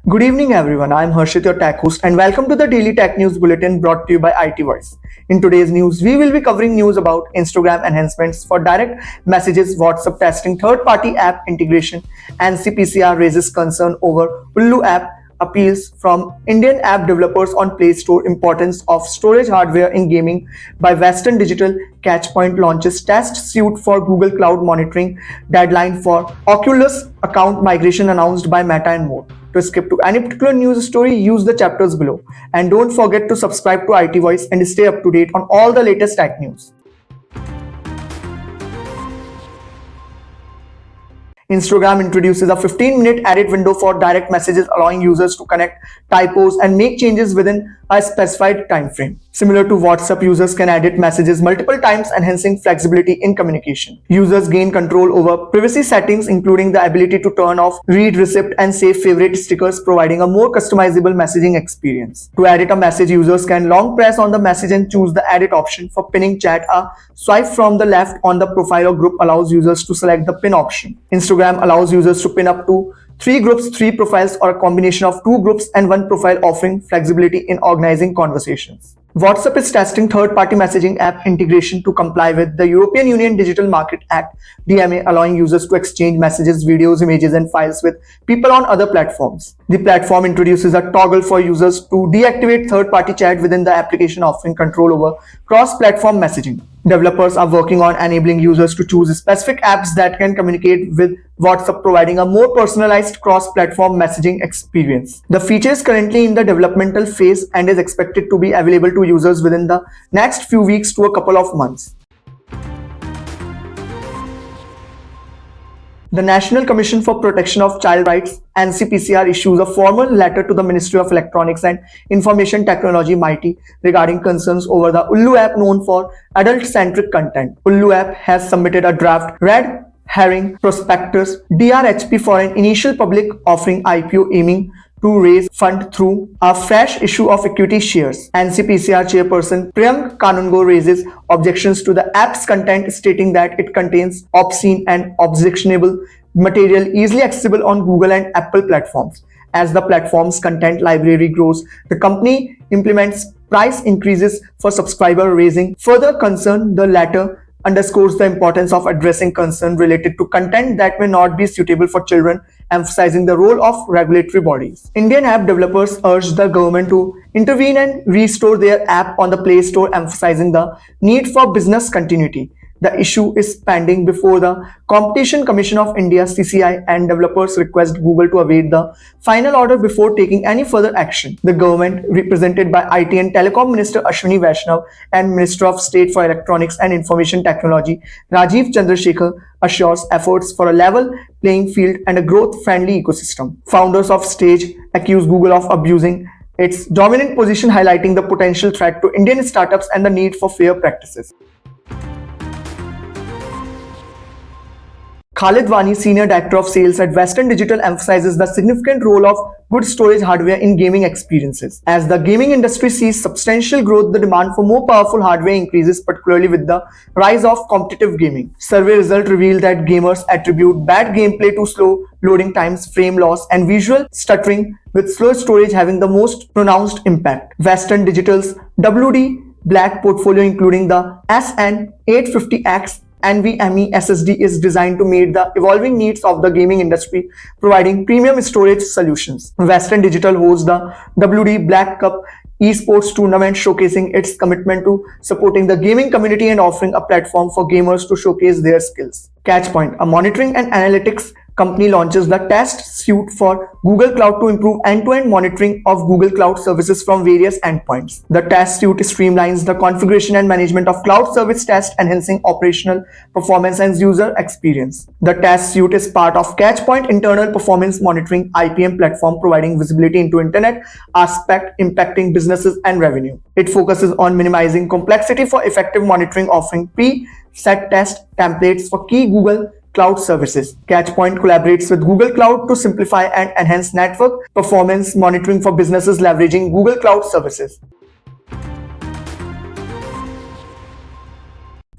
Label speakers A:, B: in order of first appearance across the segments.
A: Good evening, everyone. I'm Harshit, your tech host, and welcome to the Daily Tech News Bulletin brought to you by IT Voice. In today's news, we will be covering news about Instagram enhancements for direct messages, WhatsApp testing third-party app integration, NCPCR raises concern over Ullu app, appeals from Indian app developers on Play Store, importance of storage hardware in gaming by Western Digital, Catchpoint launches test suite for Google Cloud monitoring, deadline for Oculus account migration announced by Meta, and more. To skip to any particular news story, use the chapters below. And don't forget to subscribe to IT Voice and stay up to date on all the latest tech news. Instagram introduces a 15-minute edit window for direct messages, allowing users to connect typos and make changes within a specified time frame. Similar to WhatsApp, users can edit messages multiple times, enhancing flexibility in communication. Users gain control over privacy settings, including the ability to turn off read receipt and save favorite stickers, providing a more customizable messaging experience. To edit a message, users can long press on the message and choose the edit option. For pinning chat, a swipe from the left on the profile or group allows users to select the pin option. Instagram allows users to pin up to 3 groups, 3 profiles, or a combination of 2 groups and 1 profile, offering flexibility in organizing conversations. WhatsApp is testing third-party messaging app integration to comply with the European Union Digital Market Act (DMA), allowing users to exchange messages, videos, images, and files with people on other platforms. The platform introduces a toggle for users to deactivate third-party chat within the application, offering control over cross-platform messaging. Developers are working on enabling users to choose specific apps that can communicate with WhatsApp, providing a more personalized cross-platform messaging experience. The feature is currently in the developmental phase and is expected to be available to users within the next few weeks to a couple of months. The National Commission for Protection of Child Rights (NCPCR) issues a formal letter to the Ministry of Electronics and Information Technology (MIT) regarding concerns over the Ullu app, known for adult-centric content. Ullu app has submitted a draft red herring prospectus (DRHP) for an initial public offering IPO, aiming to raise fund through a fresh issue of equity shares. NCPCR chairperson Priyank Kanungo raises objections to the app's content, stating that it contains obscene and objectionable material easily accessible on Google and Apple platforms. As the platform's content library grows, the company implements price increases for subscriber raising further concern. The latter underscores the importance of addressing concerns related to content that may not be suitable for children, emphasizing the role of regulatory bodies. Indian app developers urge the government to intervene and restore their app on the Play Store, emphasizing the need for business continuity. The issue is pending before the Competition Commission of India (CCI), and developers request Google to await the final order before taking any further action. The government, represented by IT and Telecom Minister Ashwini Vaishnav and Minister of State for Electronics and Information Technology Rajiv Chandrasekhar, assures efforts for a level playing field and a growth-friendly ecosystem. Founders of Stage accuse Google of abusing its dominant position, highlighting the potential threat to Indian startups and the need for fair practices. Khalid Wani, Senior Director of Sales at Western Digital, emphasizes the significant role of good storage hardware in gaming experiences. As the gaming industry sees substantial growth, the demand for more powerful hardware increases, particularly with the rise of competitive gaming. Survey results reveal that gamers attribute bad gameplay to slow loading times, frame loss, and visual stuttering, with slow storage having the most pronounced impact. Western Digital's WD Black portfolio, including the SN850X NVMe SSD, is designed to meet the evolving needs of the gaming industry, providing premium storage solutions. Western Digital hosts the WD Black Cup esports tournament, showcasing its commitment to supporting the gaming community and offering a platform for gamers to showcase their skills. Catchpoint, a monitoring and analytics company, launches the test suite for Google Cloud to improve end-to-end monitoring of Google Cloud services from various endpoints. The test suite streamlines the configuration and management of cloud service tests, enhancing operational performance and user experience. The test suite is part of Catchpoint internal performance monitoring (IPM) platform, providing visibility into internet aspects impacting businesses and revenue. It focuses on minimizing complexity for effective monitoring, offering pre-set test templates for key Google Cloud services. Catchpoint collaborates with Google Cloud to simplify and enhance network performance monitoring for businesses leveraging Google Cloud services.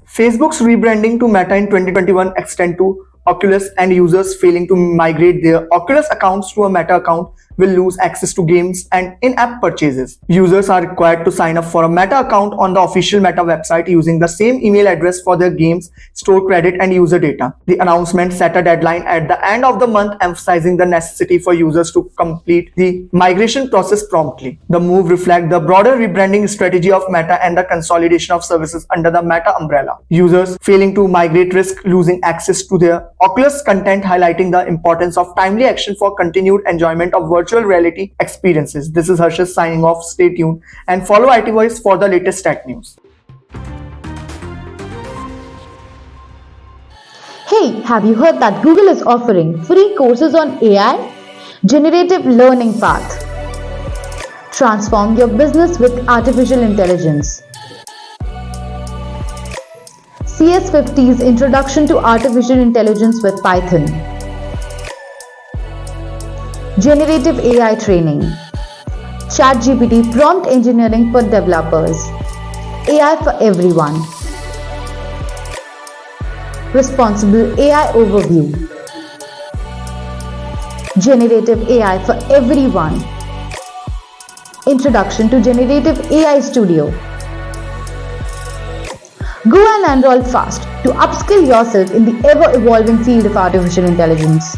A: Facebook's rebranding to Meta in 2021 extend to Oculus, and users failing to migrate their Oculus accounts to a Meta account will lose access to games and in-app purchases. Users are required to sign up for a Meta account on the official Meta website using the same email address for their games, store credit, and user data. The announcement set a deadline at the end of the month, emphasizing the necessity for users to complete the migration process promptly. The move reflects the broader rebranding strategy of Meta and the consolidation of services under the Meta umbrella. Users failing to migrate risk losing access to their Oculus content, highlighting the importance of timely action for continued enjoyment of virtual reality experiences. This is Harshit signing off. Stay tuned and follow IT Voice for the latest tech news.
B: Hey, have you heard that Google is offering free courses on AI? Generative Learning Path. Transform your business with artificial intelligence. CS50's Introduction to Artificial Intelligence with Python. Generative AI Training. ChatGPT Prompt Engineering for Developers. AI for Everyone. Responsible AI Overview. Generative AI for Everyone. Introduction to Generative AI Studio. Go and enroll fast to upskill yourself in the ever-evolving field of artificial intelligence.